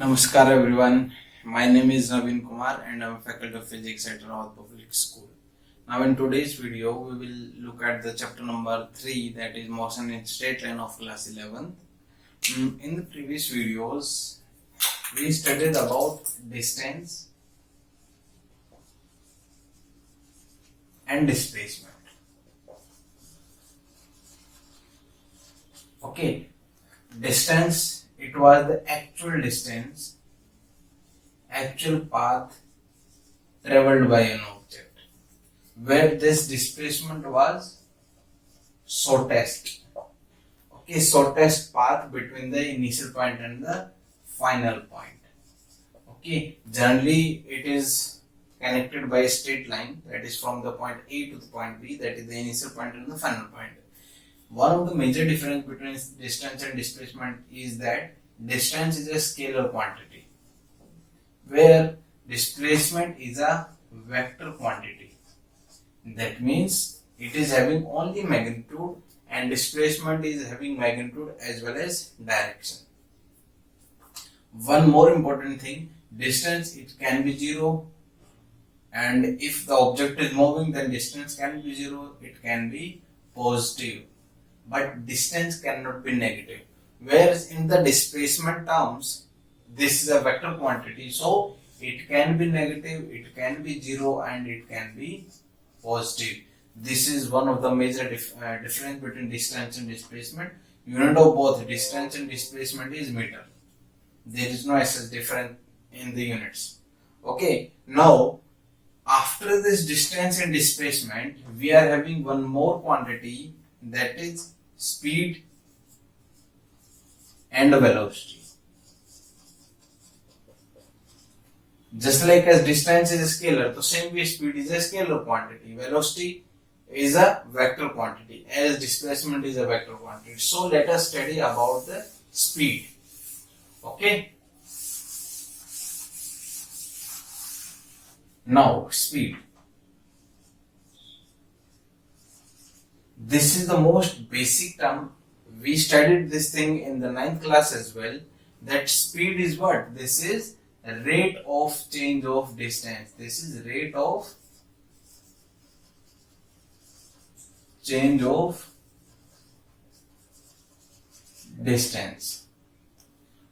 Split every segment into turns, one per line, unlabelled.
Namaskar everyone. My name is Naveen Kumar and I am a faculty of physics at Rawat Public School. Now in today's video we will look at the chapter number 3, that is motion in straight line of class 11th. In the previous videos we studied about distance and displacement. Okay, distance, it was the actual distance, actual path traveled by an object, where this displacement was shortest. Okay, shortest path between the initial point and the final point. Okay, generally it is connected by a straight line, that is from the point A to the point B, that is the initial point and the final point. One of the major difference between distance and displacement is that distance is a scalar quantity, where displacement is a vector quantity. That means it is having only magnitude and displacement is having magnitude as well as direction. One more important thing, distance, it can be 0, and if the object is moving then distance can be 0, it can be positive, but distance cannot be negative. Whereas in the displacement terms, this is a vector quantity, so it can be negative, it can be 0, and it can be positive. This is one of the major difference between distance and displacement. Unit of both distance and displacement is meter. There is no such difference in the units. Okay, now after this distance and displacement, we are having one more quantity, that is speed and velocity. Just like as distance is a scalar, so same way speed is a scalar quantity, velocity is a vector quantity, as displacement is a vector quantity. So let us study about the speed. Okay, now speed. This is the most basic term. We studied this thing in the 9th class as well, that speed is what? This is rate of change of distance. This is rate of change of distance.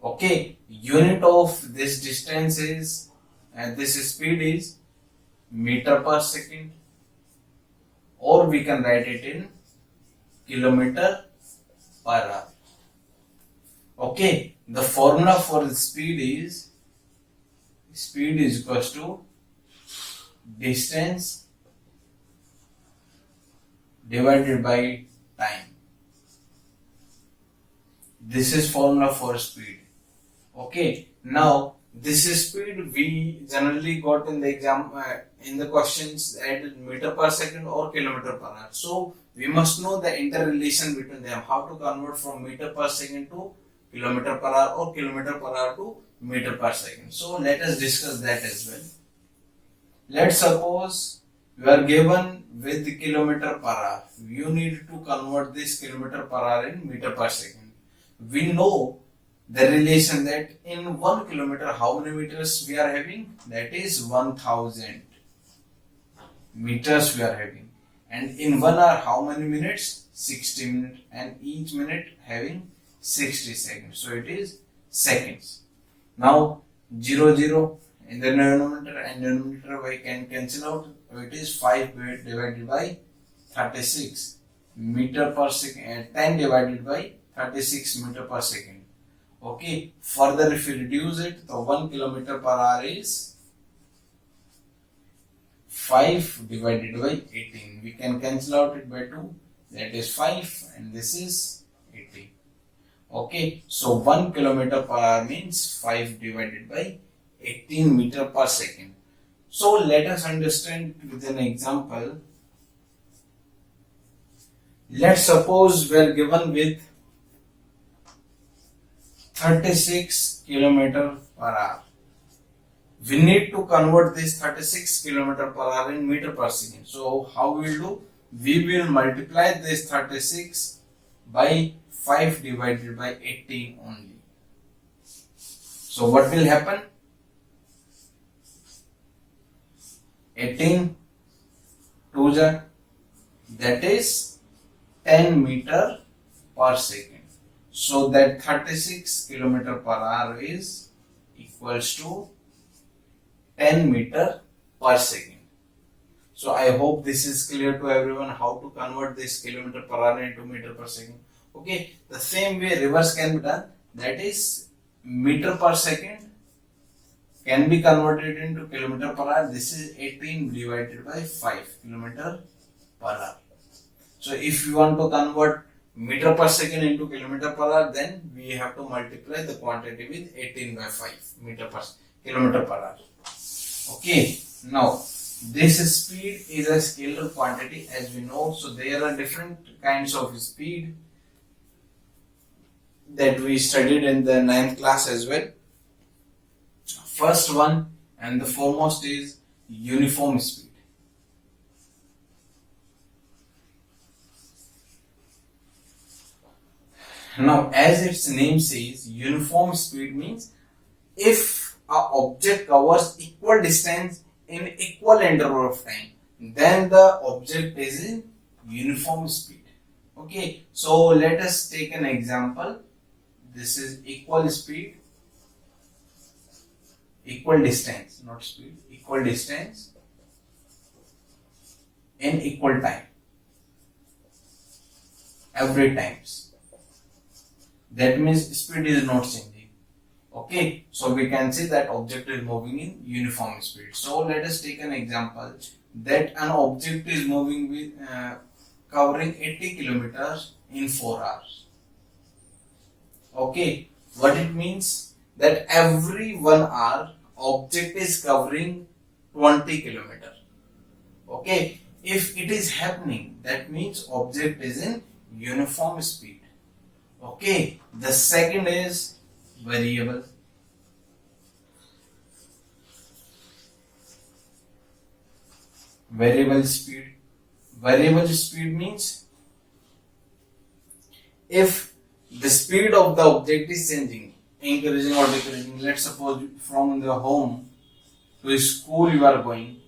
Okay, unit of this distance is, and this speed is meter per second, or we can write it in kilometer per hour. Okay, the formula for the speed is equals to distance divided by time. This is formula for speed. Okay, now this is speed we generally got in the exam, in the questions at meter per second or kilometer per hour. So we must know the interrelation between them, how to convert from meter per second to kilometer per hour or kilometer per hour to meter per second. So let us discuss that as well. Let's suppose you are given with kilometer per hour. You need to convert this kilometer per hour in meter per second. We know the relation that in 1 kilometer how many meters we are having, that is 1000 meters we are having, and in 1 hour how many minutes, 60 minutes, and each minute having 60 seconds, so it is seconds. Now 0 in the numerator and denominator we can cancel out, so it is 5 divided by 36 meter per second, and 10 divided by 36 meter per second. Okay, further if you reduce it, the 1 kilometer per hour is 5 divided by 18. We can cancel out it by 2, that is 5, and this is 18. Okay, so 1 kilometer per hour means 5 divided by 18 meter per second. So let us understand with an example. Let's suppose we are given with 36 kilometer per hour. We need to convert this 36 kilometer per hour in meter per second. So how we will do? We will multiply this 36 by 5 divided by 18 only. So what will happen? 18 to the, that is 10 meter per second. So that 36 kilometer per hour is equals to 10 meter per second. So I hope this is clear to everyone how to convert this kilometer per hour into meter per second. Okay, the same way reverse can be done. That is meter per second can be converted into kilometer per hour. This is 18 divided by 5 kilometer per hour. So if you want to convert meter per second into kilometer per hour, then we have to multiply the quantity with 18 by 5 kilometer per hour. Okay, now this speed is a scalar quantity, as we know. So there are different kinds of speed that we studied in the 9th class as well. First one and the foremost is uniform speed. Now, as its name says, uniform speed means if an object covers equal distance in equal interval of time, then the object is in uniform speed. Okay, so let us take an example. This is equal speed, equal distance, not speed, equal distance in equal time, every times. That means speed is not changing. Okay, so we can say that object is moving in uniform speed. So let us take an example that an object is moving with covering 80 kilometers in 4 hours. Okay, what it means? That every 1 hour object is covering 20 kilometers. Okay, if it is happening, that means object is in uniform speed. Okay, the second is variable. Variable speed. Variable speed means if the speed of the object is changing, increasing or decreasing. Let's suppose from the home to school you are going.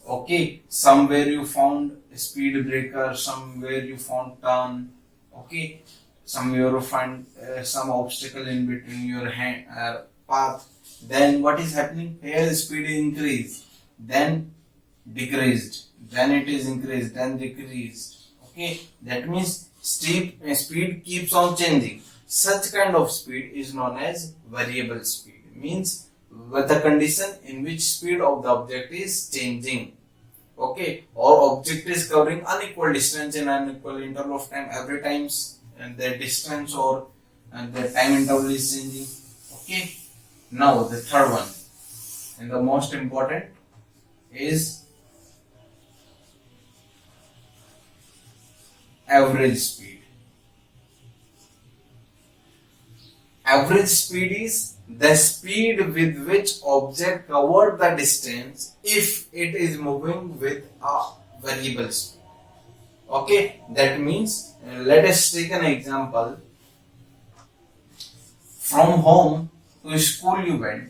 Okay, somewhere you found a speed breaker, somewhere you found turn. Okay, somewhere you find some obstacle in between your path. Then what is happening? Here the speed is increased, then decreased, then it is increased, then decreased. Okay, that means speed keeps on changing. Such kind of speed is known as variable speed. Means with the condition in which speed of the object is changing. Okay, or object is covering unequal distance in unequal interval of time every times, and the distance or the time interval is changing. Okay, now the third one and the most important is average speed. Average speed is the speed with which object covered the distance if it is moving with a variable speed. Okay, that means let us take an example. From home to school you went.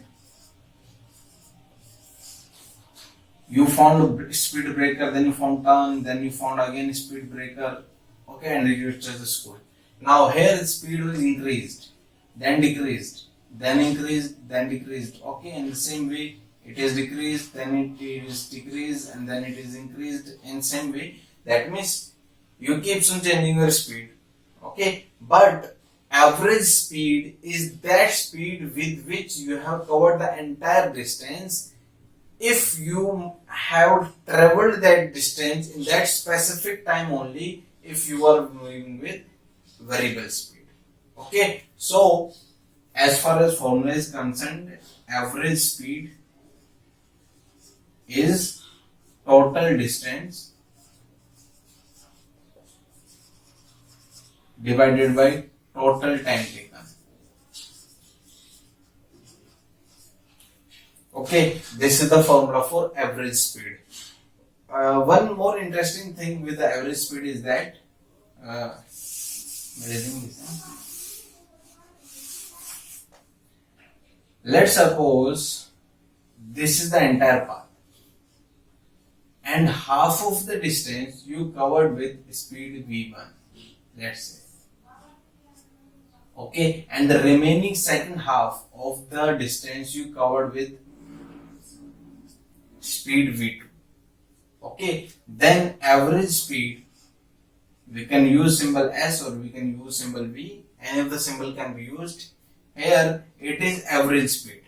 You found a speed breaker, then you found turn, then you found again speed breaker. Okay, and you reached the school. Now here the speed is increased, then decreased, then increased, then decreased. Okay, in the same way it is decreased, then it is decreased, and then it is increased in same way. That means you keep on changing your speed. Okay, but average speed is that speed with which you have covered the entire distance if you have traveled that distance in that specific time only, if you are moving with variable speed. Okay, so as far as formula is concerned, average speed is total distance divided by total time taken. Okay, this is the formula for average speed. One more interesting thing with the average speed is that Let's suppose this is the entire path and half of the distance you covered with speed v1, let's say. Okay, and the remaining second half of the distance you covered with speed v2. Okay, then average speed, we can use symbol S or we can use symbol V. Any of the symbol can be used. Here it is average speed.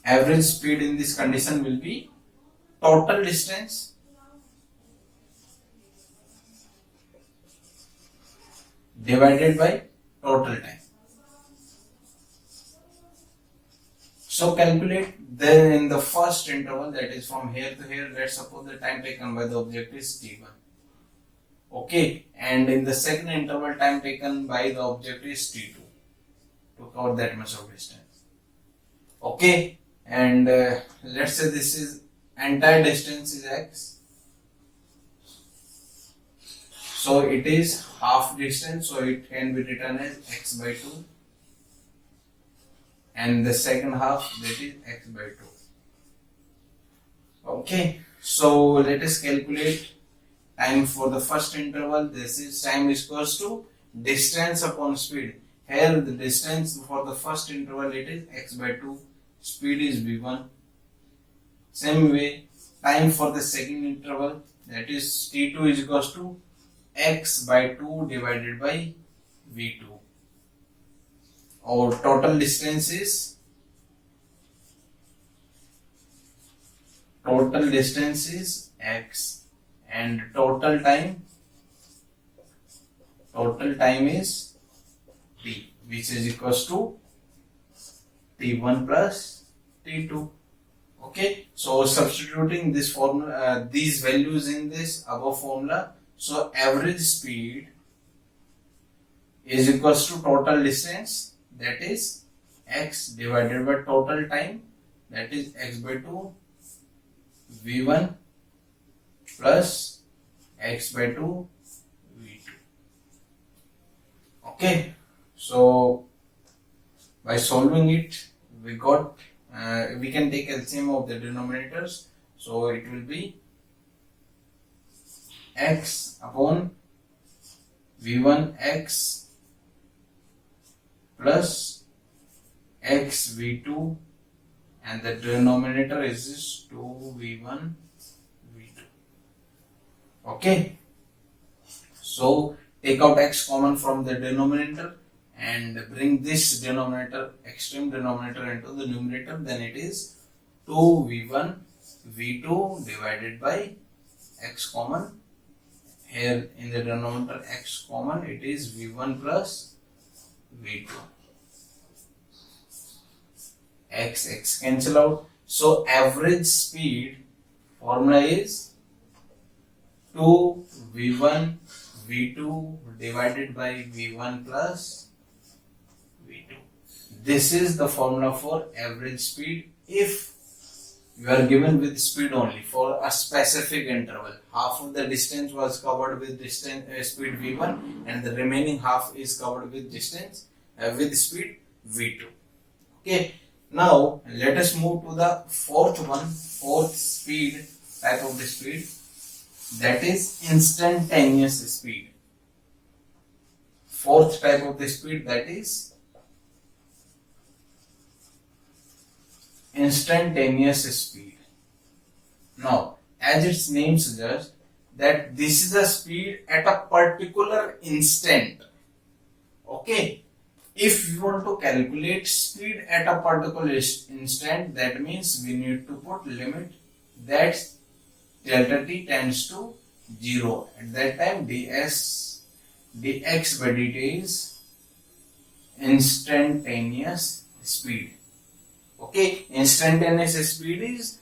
Average speed in this condition will be total distance divided by total time. So calculate then in the first interval, that is from here to here, let's suppose the time taken by the object is t1. Okay, and in the second interval, time taken by the object is t2 to cover that much of distance. Okay, and let's say this is entire distance is x. So it is half distance, so it can be written as x by 2. And the second half, that is x by 2. Okay, so let us calculate time for the first interval. This is time is equals to distance upon speed. Here the distance for the first interval, it is x by 2. Speed is v1. Same way, time for the second interval, that is t2 is equals to x by 2 divided by v2. Our total distance is x and total time is t, which is equals to t1 plus t2. Okay, so substituting this formula, these values in this above formula, so average speed is equals to total distance, that is x divided by total time, that is x by 2 v1 plus x by 2 v2. Okay, so by solving it, we got we can take LCM of the denominators, so it will be x upon v1 x plus x v2, and the denominator is 2v1 v2. Okay, so take out x common from the denominator and bring this denominator, extreme denominator, into the numerator. Then it is 2v1 v2 divided by x common. Here in the denominator x common, it is v1 plus v2. X cancel out. So average speed formula is 2 v1 v2 divided by v1 plus v2. This is the formula for average speed if you are given with speed only for a specific interval. Half of the distance was covered with distance speed v1 and the remaining half is covered with distance with speed v2. Okay, now let us move to the fourth speed type of the speed, that is instantaneous speed. Fourth type of the speed, that is instantaneous speed. Now, as its name suggests, that this is a speed at a particular instant. Okay, if you want to calculate speed at a particular instant, that means we need to put limit that delta t tends to 0. At that time, dx by dt is instantaneous speed. Okay, instantaneous speed is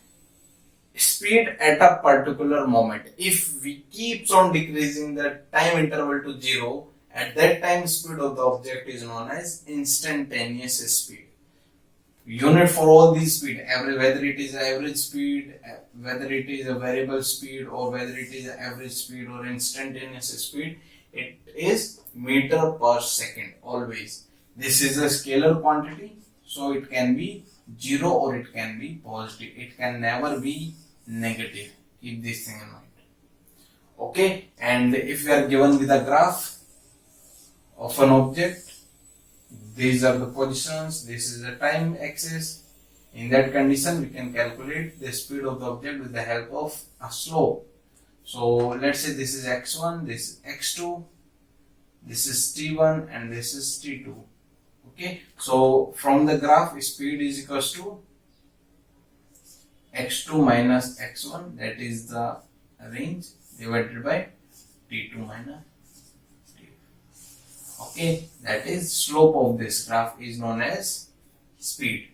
speed at a particular moment. If we keeps on decreasing the time interval to 0, at that time speed of the object is known as instantaneous speed. Unit for all these speed, whether it is average speed, whether it is a variable speed, or whether it is average speed or instantaneous speed, It is meter per second always. This is a scalar quantity, so it can be 0 or it can be positive. It can never be negative. Keep this thing in mind. Okay, and if we are given with a graph of an object, these are the positions, this is the time axis. In that condition, we can calculate the speed of the object with the help of a slope. So let's say this is x1, this is x2, this is t1 and this is t2. Okay, so from the graph, speed is equals to x2 minus x1, that is the range, divided by t2 minus t2. Okay, that is slope of this graph is known as speed.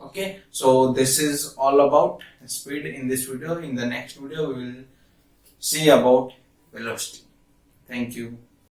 Okay, so this is all about speed in this video. In the next video, we will see about velocity. Thank you.